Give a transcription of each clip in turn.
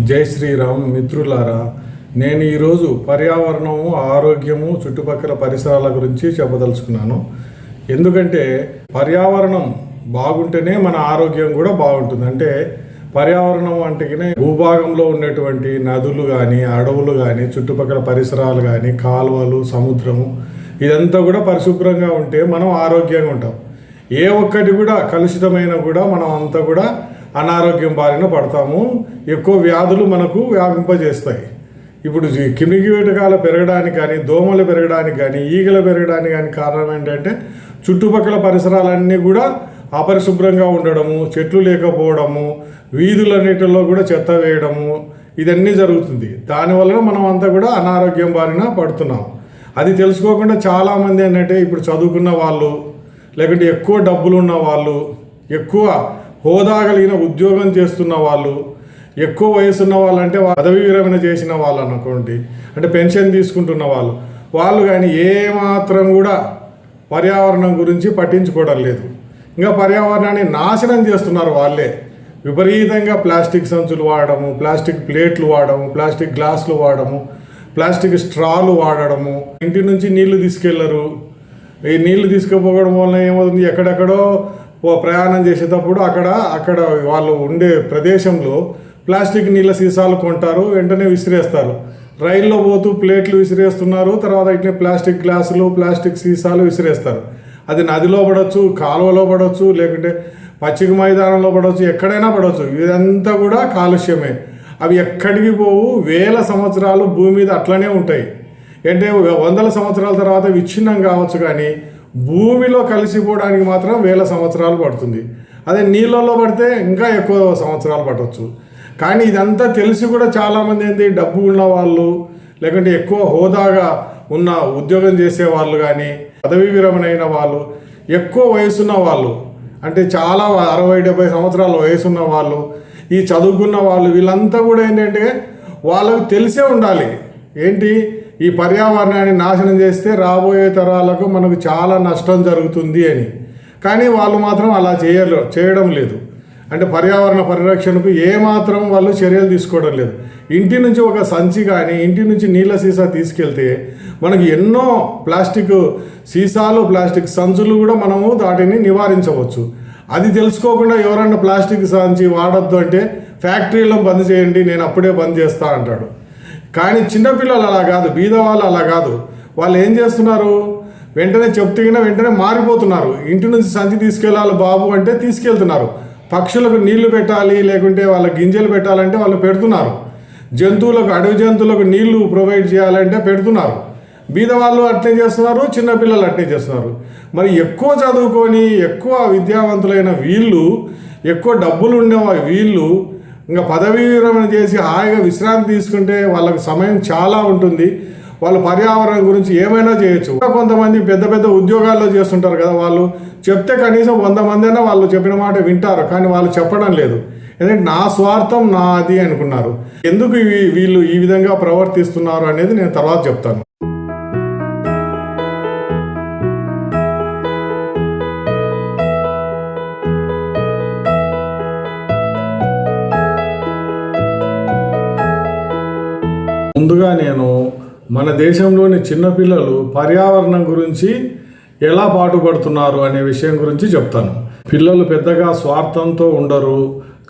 జై శ్రీరామ్ మిత్రులారా, నేను ఈరోజు పర్యావరణము, ఆరోగ్యము, చుట్టుపక్కల పరిసరాల గురించి చెప్పదలుచుకున్నాను. ఎందుకంటే పర్యావరణం బాగుంటేనే మన ఆరోగ్యం కూడా బాగుంటుంది. అంటే పర్యావరణం అంటేనే భూభాగంలో ఉన్నటువంటి నదులు కానీ, అడవులు కానీ, చుట్టుపక్కల పరిసరాలు కానీ, కాలువలు, సముద్రము, ఇదంతా కూడా పరిశుభ్రంగా ఉంటే మనం ఆరోగ్యంగా ఉంటాం. ఏ ఒక్కటి కూడా కలుషితమైన కూడా మనం అంతా కూడా అనారోగ్యం బారిన పడతాము. ఎక్కువ వ్యాధులు మనకు వ్యాపింపజేస్తాయి. ఇప్పుడు క్రిమికీటకాలు పెరగడానికి కానీ, దోమలు పెరగడానికి కానీ, ఈగలు పెరగడానికి కానీ కారణం ఏంటంటే చుట్టుపక్కల పరిసరాలన్నీ కూడా అపరిశుభ్రంగా ఉండడము, చెట్లు లేకపోవడము, వీధులన్నిటిలో కూడా చెత్త వేయడము, ఇదన్నీ జరుగుతుంది. దానివల్ల మనం అంతా కూడా అనారోగ్యం బారిన పడుతున్నాం. అది తెలుసుకోకుండా చాలామంది ఏంటంటే ఇప్పుడు చదువుకున్న వాళ్ళు, లేకుంటే ఎక్కువ డబ్బులు ఉన్న వాళ్ళు, ఎక్కువ హోదా కలిగిన ఉద్యోగం చేస్తున్న వాళ్ళు, ఎక్కువ వయసు ఉన్న వాళ్ళు, అంటే పదవీ విరమణ చేసిన వాళ్ళు అనుకోండి, అంటే పెన్షన్ తీసుకుంటున్న వాళ్ళు కానీ ఏమాత్రం కూడా పర్యావరణం గురించి పట్టించుకోవడం లేదు. ఇంకా పర్యావరణాన్ని నాశనం చేస్తున్నారు వాళ్ళే. విపరీతంగా ప్లాస్టిక్ సంచులు వాడడము, ప్లాస్టిక్ ప్లేట్లు వాడడము, ప్లాస్టిక్ గ్లాసులు వాడడము, ప్లాస్టిక్ స్ట్రాలు వాడడము, ఇంటి నుంచి నీళ్లు తీసుకెళ్లరు. ఈ నీళ్లు తీసుకుపోవడం వల్ల ఏమవుతుంది, ఎక్కడెక్కడో ప్రయాణం చేసేటప్పుడు అక్కడ వాళ్ళు ఉండే ప్రదేశంలో ప్లాస్టిక్ నీళ్ళ సీసాలు కొంటారు, వెంటనే విసిరేస్తారు. రైల్లో పోతూ ప్లేట్లు విసిరేస్తున్నారు, తర్వాత ఇట్లా ప్లాస్టిక్ గ్లాసులు, ప్లాస్టిక్ సీసాలు విసిరేస్తారు. అది నదిలో పడవచ్చు, కాలువలో పడవచ్చు, లేకుంటే పచ్చిక మైదానంలో పడవచ్చు, ఎక్కడైనా పడవచ్చు. ఇదంతా కూడా కాలుష్యమే. అవి ఎక్కడికి పోవు, వేల సంవత్సరాలు భూమి మీద అట్లనే ఉంటాయి. అంటే వందల సంవత్సరాల తర్వాత విచ్ఛిన్నం కావచ్చు, కానీ భూమిలో కలిసిపోవడానికి మాత్రం వేల సంవత్సరాలు పడుతుంది. అదే నీళ్ళల్లో పడితే ఇంకా ఎక్కువ సంవత్సరాలు పట్టవచ్చు. కానీ ఇదంతా తెలిసి కూడా చాలామంది ఏంటి, డబ్బు ఉన్న వాళ్ళు, లేకుంటే ఎక్కువ హోదాగా ఉన్న ఉద్యోగం చేసే వాళ్ళు కానీ, పదవీ విరమణ అయిన వాళ్ళు, ఎక్కువ వయసున్న వాళ్ళు, అంటే చాలా 60-70 సంవత్సరాల వయసున్న వాళ్ళు, ఈ చదువుకున్న వాళ్ళు, వీళ్ళంతా కూడా ఏంటంటే వాళ్ళకు తెలిసే ఉండాలి ఏంటి, ఈ పర్యావరణాన్ని నాశనం చేస్తే రాబోయే తరాలకు మనకు చాలా నష్టం జరుగుతుంది అని. కానీ వాళ్ళు మాత్రం అలా చేయడం లేదు. అంటే పర్యావరణ పరిరక్షణకు ఏమాత్రం వాళ్ళు చర్యలు తీసుకోవడం లేదు. ఇంటి నుంచి ఒక సంచి కానీ, ఇంటి నుంచి నీళ్ళ సీసా తీసుకెళ్తే మనకి ఎన్నో ప్లాస్టిక్ సీసాలు, ప్లాస్టిక్ సంచులు కూడా మనము వాటిని నివారించవచ్చు. అది తెలుసుకోకుండా ఎవరన్నా ప్లాస్టిక్ సంచి వాడద్దు అంటే ఫ్యాక్టరీలో బంద్ చేయండి, నేను అప్పుడే బంద్ చేస్తా అంటాడు. కానీ చిన్నపిల్లలు అలా కాదు, బీదవాళ్ళు అలా కాదు. వాళ్ళు ఏం చేస్తున్నారు, వెంటనే చెప్తేగినా వెంటనే మారిపోతున్నారు. ఇంటి నుంచి సంచి తీసుకెళ్ళాలి బాబు అంటే తీసుకెళ్తున్నారు. పక్షులకు నీళ్లు పెట్టాలి, లేకుంటే వాళ్ళ గింజలు పెట్టాలంటే వాళ్ళు పెడుతున్నారు. జంతువులకు, అడవి జంతువులకు నీళ్లు ప్రొవైడ్ చేయాలంటే పెడుతున్నారు. బీదవాళ్ళు అట్లే చేస్తున్నారు, చిన్నపిల్లలు అట్లే చేస్తున్నారు. మరి ఎక్కువ చదువుకొని ఎక్కువ విద్యావంతులైన వీళ్ళు, ఎక్కువ డబ్బులు ఉండే వీళ్ళు ఇంకా పదవీ విరమణ చేసి హాయిగా విశ్రాంతి తీసుకుంటే వాళ్ళకి సమయం చాలా ఉంటుంది. వాళ్ళు పర్యావరణం గురించి ఏమైనా చేయొచ్చు. కొంతమంది పెద్ద పెద్ద ఉద్యోగాల్లో చేస్తుంటారు కదా, వాళ్ళు చెప్తే కనీసం 100 మంది అయినా వాళ్ళు చెప్పిన మాట వింటారు. కానీ వాళ్ళు చెప్పడం లేదు. ఎందుకంటే నా స్వార్థం నాది అనుకున్నారు. ఎందుకు వీళ్ళు ఈ విధంగా ప్రవర్తిస్తున్నారు అనేది నేను తర్వాత చెప్తాను. ముందుగా నేను మన దేశంలోని చిన్నపిల్లలు పర్యావరణం గురించి ఎలా పాటుపడుతున్నారు అనే విషయం గురించి చెప్తాను. పిల్లలు పెద్దగా స్వార్థంతో ఉండరు,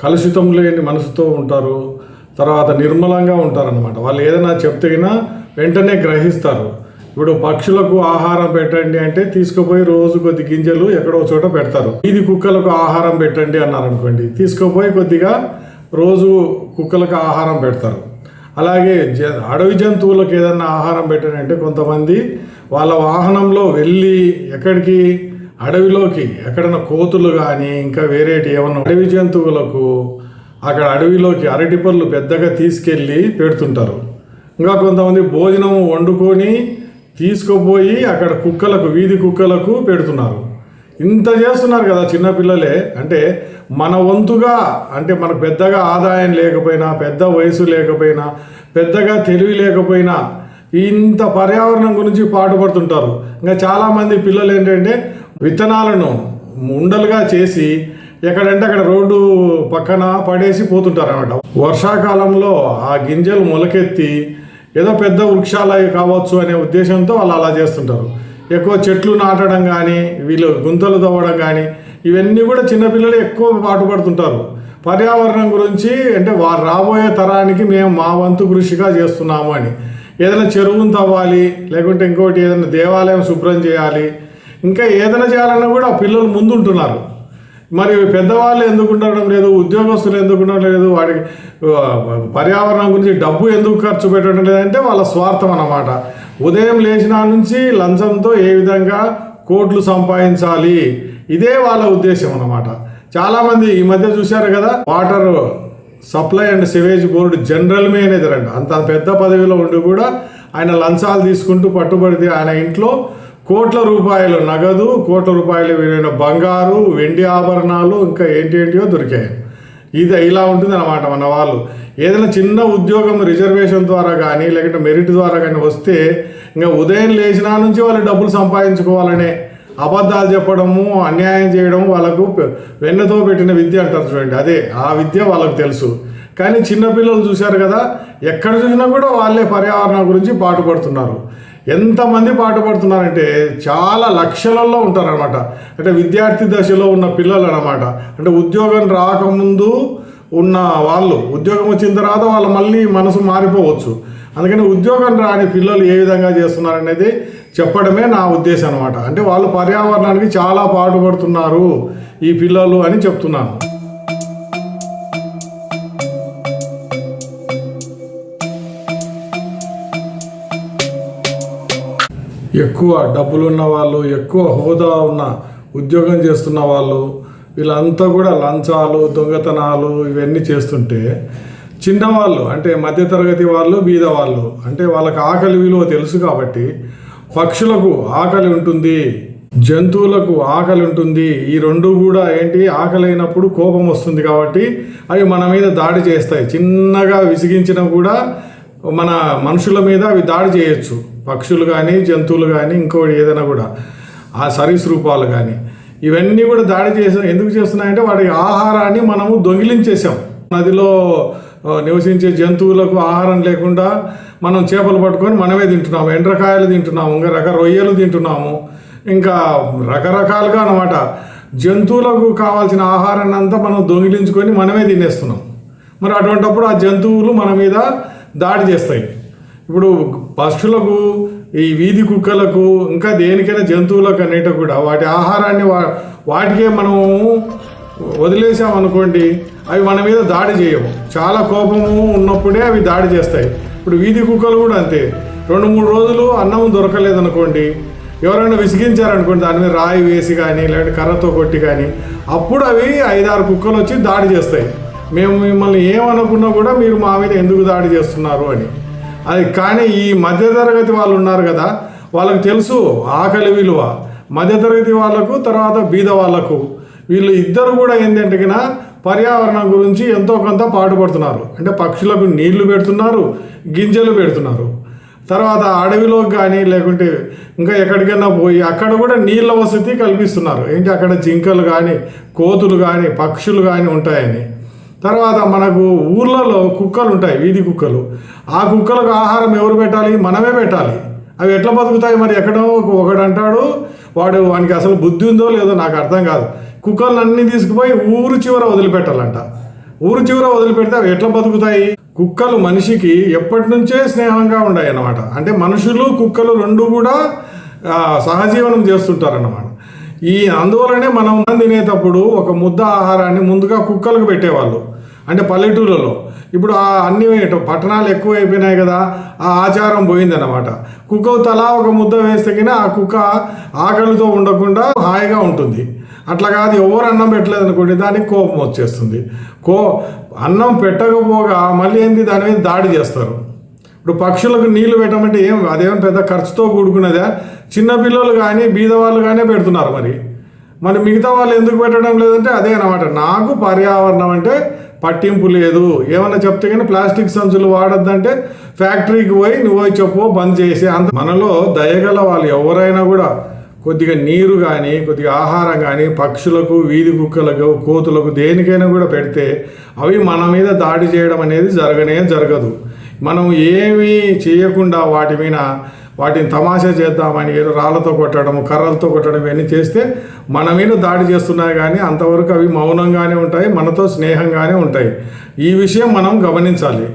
కలుషితం లేని మనసుతో ఉంటారు, తర్వాత నిర్మలంగా ఉంటారనమాట. వాళ్ళు ఏదైనా చెప్తేనా వెంటనే గ్రహిస్తారు. ఇప్పుడు పక్షులకు ఆహారం పెట్టండి అంటే తీసుకుపోయి రోజు కొద్ది గింజలు ఎక్కడో చోట పెడతారు. ఇది కుక్కలకు ఆహారం పెట్టండి అన్నారనుకోండి, తీసుకుపోయి కొద్దిగా రోజు కుక్కలకు ఆహారం పెడతారు. అలాగే అడవి జంతువులకు ఏదన్నా ఆహారం పెట్టారంటే కొంతమంది వాళ్ళ వాహనంలో వెళ్ళి ఎక్కడికి, అడవిలోకి, ఎక్కడన్నా కోతులు కానీ ఇంకా వేరేటి ఏమన్నా అడవి జంతువులకు అక్కడ అడవిలోకి అరటిపళ్ళు పెద్దగా తీసుకెళ్ళి పెడుతుంటారు. ఇంకా కొంతమంది భోజనం వండుకొని తీసుకుపోయి అక్కడ కుక్కలకు, వీధి కుక్కలకు పెడుతున్నారు. ఇంత చేస్తున్నారు కదా చిన్నపిల్లలే. అంటే మన వంతుగా, అంటే మనకు పెద్దగా ఆదాయం లేకపోయినా, పెద్ద వయసు లేకపోయినా, పెద్దగా తెలివి లేకపోయినా ఇంత పర్యావరణం గురించి పాటుపడుతుంటారు. ఇంకా చాలామంది పిల్లలు ఏంటంటే విత్తనాలను ఉండలుగా చేసి ఎక్కడంటే అక్కడ రోడ్డు పక్కన పడేసి పోతుంటారు అన్నమాట. వర్షాకాలంలో ఆ గింజలు మొలకెత్తి ఏదో పెద్ద వృక్షాలు కావచ్చు అనే ఉద్దేశంతో వాళ్ళు అలా చేస్తుంటారు. ఎక్కువ చెట్లు నాటడం కానీ, వీళ్ళు గుంతలు తవ్వడం కానీ, ఇవన్నీ కూడా చిన్నపిల్లలు ఎక్కువ పాటుపడుతుంటారు. పర్యావరణం గురించి అంటే వారు రాబోయే తరానికి మేము మా వంతు కృషిగా చేస్తున్నాము అని. ఏదైనా చెరువును తవ్వాలి, లేకుంటే ఇంకోటి ఏదైనా దేవాలయం శుభ్రం చేయాలి, ఇంకా ఏదైనా చేయాలన్నా కూడా పిల్లలు ముందుంటున్నారు. మరి పెద్దవాళ్ళు ఎందుకు ఉండడం లేదు, ఉద్యోగస్తులు ఎందుకు ఉండడం లేదు, వాడికి పర్యావరణం గురించి డబ్బు ఎందుకు ఖర్చు పెట్టడం లేదంటే వాళ్ళ స్వార్థం అన్నమాట. ఉదయం లేచిన నుంచి లంచంతో ఏ విధంగా కోట్లు సంపాదించాలి, ఇదే వాళ్ళ ఉద్దేశం అన్నమాట. చాలామంది ఈ మధ్య చూశారు కదా, water supply and sewage board general manager అంట, అంత పెద్ద పదవిలో ఉండి కూడా ఆయన లంచాలు తీసుకుంటూ పట్టుబడితే ఆయన ఇంట్లో కోట్ల రూపాయలు నగదు, కోట్ల రూపాయలు విలువైన బంగారు, వెండి ఆభరణాలు, ఇంకా ఏంటియో దొరికాయి. ఇది ఇలా ఉంటుంది అన్నమాట. మన వాళ్ళు ఏదైనా చిన్న ఉద్యోగం రిజర్వేషన్ ద్వారా కానీ లేకుంటే మెరిట్ ద్వారా కానీ వస్తే ఇంకా ఉదయం లేచినా నుంచి వాళ్ళు డబ్బులు సంపాదించుకోవాలనే అబద్ధాలు చెప్పడము, అన్యాయం చేయడం వాళ్ళకు వెన్నతో పెట్టిన విద్య అంటారు చూడండి, అదే ఆ విద్య వాళ్ళకు తెలుసు. కానీ చిన్నపిల్లలు చూశారు కదా, ఎక్కడ చూసినా కూడా వాళ్ళే పర్యావరణం గురించి పాటుపడుతున్నారు. ఎంతమంది పాటుపడుతున్నారంటే చాలా లక్షలలో ఉంటారనమాట. అంటే విద్యార్థి దశలో ఉన్న పిల్లలు అనమాట. అంటే ఉద్యోగం రాకముందు ఉన్న వాళ్ళు ఉద్యోగం వచ్చిన తర్వాత వాళ్ళు మళ్ళీ మనసు మారిపోవచ్చు. అందుకని ఉద్యోగం రాని పిల్లలు ఏ విధంగా చేస్తున్నారనేది చెప్పడమే నా ఉద్దేశం అనమాట. అంటే వాళ్ళు పర్యావరణానికి చాలా పాటుపడుతున్నారు ఈ పిల్లలు అని చెప్తున్నాను. ఎక్కువ డబ్బులున్న వాళ్ళు, ఎక్కువ హోదా ఉన్న ఉద్యోగం చేస్తున్న వాళ్ళు, వీళ్ళంతా కూడా లంచాలు, దొంగతనాలు ఇవన్నీ చేస్తుంటే చిన్నవాళ్ళు అంటే మధ్యతరగతి వాళ్ళు, బీద వాళ్ళు అంటే వాళ్ళకి ఆకలి విలువ తెలుసు కాబట్టి పక్షులకు ఆకలి ఉంటుంది, జంతువులకు ఆకలి ఉంటుంది. ఈ రెండు కూడా ఏంటి, ఆకలి అయినప్పుడు కోపం వస్తుంది కాబట్టి అవి మన మీద దాడి చేస్తాయి. చిన్నగా విసిగించినా కూడా మన మనుషుల మీద అవి దాడి చేయొచ్చు. పక్షులు కానీ, జంతువులు కానీ, ఇంకోటి ఏదైనా కూడా ఆ సరీసృపాలు కానీ ఇవన్నీ కూడా దాడి ఎందుకు చేస్తున్నాయంటే వాటి ఆహారాన్ని మనము దొంగిలించేసాం. నదిలో నివసించే జంతువులకు ఆహారం లేకుండా మనం చేపలు పట్టుకొని మనమే తింటున్నాము, ఎండ్రకాయలు తింటున్నాము, ఇంకా రొయ్యలు తింటున్నాము, ఇంకా రకరకాలుగా అన్నమాట. జంతువులకు కావాల్సిన ఆహారాన్ని అంతా మనం దొంగిలించుకొని మనమే తినేస్తున్నాం. మరి అటువంటిప్పుడు ఆ జంతువులు మన మీద దాడి చేస్తాయి. ఇప్పుడు పక్షులకు, ఈ వీధి కుక్కలకు, ఇంకా దేనికైనా జంతువులకు అన్నిటి కూడా వాటి ఆహారాన్ని వాటికే మనము వదిలేసామనుకోండి, అవి మన మీద దాడి చేయవు. చాలా కోపము ఉన్నప్పుడే అవి దాడి చేస్తాయి. ఇప్పుడు వీధి కుక్కలు కూడా అంతే. 2-3 రోజులు అన్నం దొరకలేదనుకోండి, ఎవరైనా విసిగించారనుకోండి, దాని మీద రాయి వేసి కానీ లేదంటే కర్రతో కొట్టి కానీ, అప్పుడు అవి 5-6 కుక్కలు వచ్చి దాడి చేస్తాయి. మేము మిమ్మల్ని ఏమనుకున్నా కూడా మీరు మా మీద ఎందుకు దాడి చేస్తున్నారు అని. అది కానీ ఈ మధ్యతరగతి వాళ్ళు ఉన్నారు కదా, వాళ్ళకి తెలుసు ఆకలి విలువ. మధ్యతరగతి వాళ్ళకు, తర్వాత బీద వాళ్ళకు, వీళ్ళు ఇద్దరు కూడా ఏంటంటే కన్నా పర్యావరణం గురించి ఎంతో కొంత పాటుపడుతున్నారు. అంటే పక్షులకు నీళ్లు పెడుతున్నారు, గింజలు పెడుతున్నారు. తర్వాత అడవిలోకి కానీ లేకుంటే ఇంకా ఎక్కడికైనా పోయి అక్కడ కూడా నీళ్ళ వసతి కల్పిస్తున్నారు. ఏంటి, అక్కడ జింకలు కానీ, కోతులు కానీ, పక్షులు కానీ ఉంటాయని. తర్వాత మనకు ఊర్లలో కుక్కలు ఉంటాయి, వీధి కుక్కలు. ఆ కుక్కలకు ఆహారం ఎవరు పెట్టాలి? మనమే పెట్టాలి. అవి ఎట్లా బతుకుతాయి మరి? ఎక్కడో ఒకడు అంటాడు, వానికి అసలు బుద్ధి ఉందో లేదో నాకు అర్థం కాదు, కుక్కలను అన్నీ తీసుకుపోయి ఊరు చివర వదిలిపెట్టాలంట. ఊరు చివర వదిలిపెడితే అవి ఎట్లా బతుకుతాయి? కుక్కలు మనిషికి ఎప్పటి నుంచే స్నేహంగా ఉన్నాయి అన్నమాట. అంటే మనుషులు, కుక్కలు రెండు కూడా సహజీవనం చేస్తుంటారన్నమాట. అందువలనే మనం తినేటప్పుడు ఒక ముద్ద ఆహారాన్ని ముందుగా కుక్కలకు పెట్టేవాళ్ళు. అంటే పల్లెటూళ్ళలో. ఇప్పుడు అన్ని పట్టణాలు ఎక్కువ అయిపోయినాయి కదా, ఆ ఆచారం పోయిందన్నమాట. కుక్కకు తలా ఒక ముద్ద వేస్తే కానీ ఆ కుక్క ఆకలితో ఉండకుండా హాయిగా ఉంటుంది. అట్లా కాదు, ఎవరు అన్నం పెట్టలేదు అనుకోండి, దానికి కోపం వచ్చేస్తుంది. అన్నం పెట్టకపోగా మళ్ళీ ఏంది, దాని మీద దాడి చేస్తారు. ఇప్పుడు పక్షులకు నీళ్లు పెట్టమంటే అదేం పెద్ద ఖర్చుతో కూడుకున్నదా? చిన్నపిల్లలు కానీ, బీదవాళ్ళు కానీ పెడుతున్నారు. మరి మిగతా వాళ్ళు ఎందుకు పెట్టడం లేదంటే అదే అన్నమాట. నాకు పర్యావరణం అంటే పట్టింపు లేదు. ఏమన్నా చెప్తే కానీ ప్లాస్టిక్ సంచులు వాడొద్దంటే ఫ్యాక్టరీకి పోయి నువ్వు చెప్పు బంద్ చేసి. మనలో దయగల వాళ్ళు ఎవరైనా కూడా కొద్దిగా నీరు కానీ కొద్దిగా ఆహారం కానీ పక్షులకు వీధి కుక్కలకు కోతులకు దేనికైనా కూడా పెడితే అవి మన మీద దాడి చేయడం అనేది జరగదు. మనం ఏమీ చేయకుండా వాటిని తమాషా చేద్దామని ఏదో రాళ్ళతో కొట్టడం కర్రలతో కొట్టడం ఇవన్నీ చేస్తే మన మీద దాడి చేస్తున్నాయి, కానీ అంతవరకు అవి మౌనంగానే ఉంటాయి, మనతో స్నేహంగానే ఉంటాయి. ఈ విషయం మనం గమనించాలి.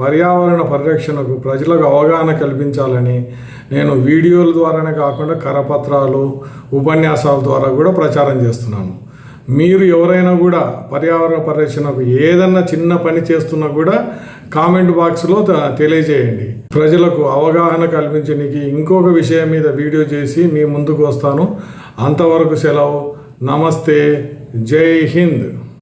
పర్యావరణ పరిరక్షణకు ప్రజలకు అవగాహన కల్పించాలని నేను వీడియోల ద్వారానే కాకుండా కరపత్రాలు ఉపన్యాసాల ద్వారా కూడా ప్రచారం చేస్తున్నాను. మీరు ఎవరైనా కూడా పర్యావరణ పరిరక్షణకు ఏదన్నా చిన్న పని చేస్తున్నా కూడా కామెంట్ బాక్స్లో తెలియజేయండి. ప్రజలకు అవగాహన కల్పించడానికి ఇంకొక విషయం మీద వీడియో చేసి మీ ముందుకు వస్తాను. అంతవరకు సెలవు. నమస్తే. జై హింద్.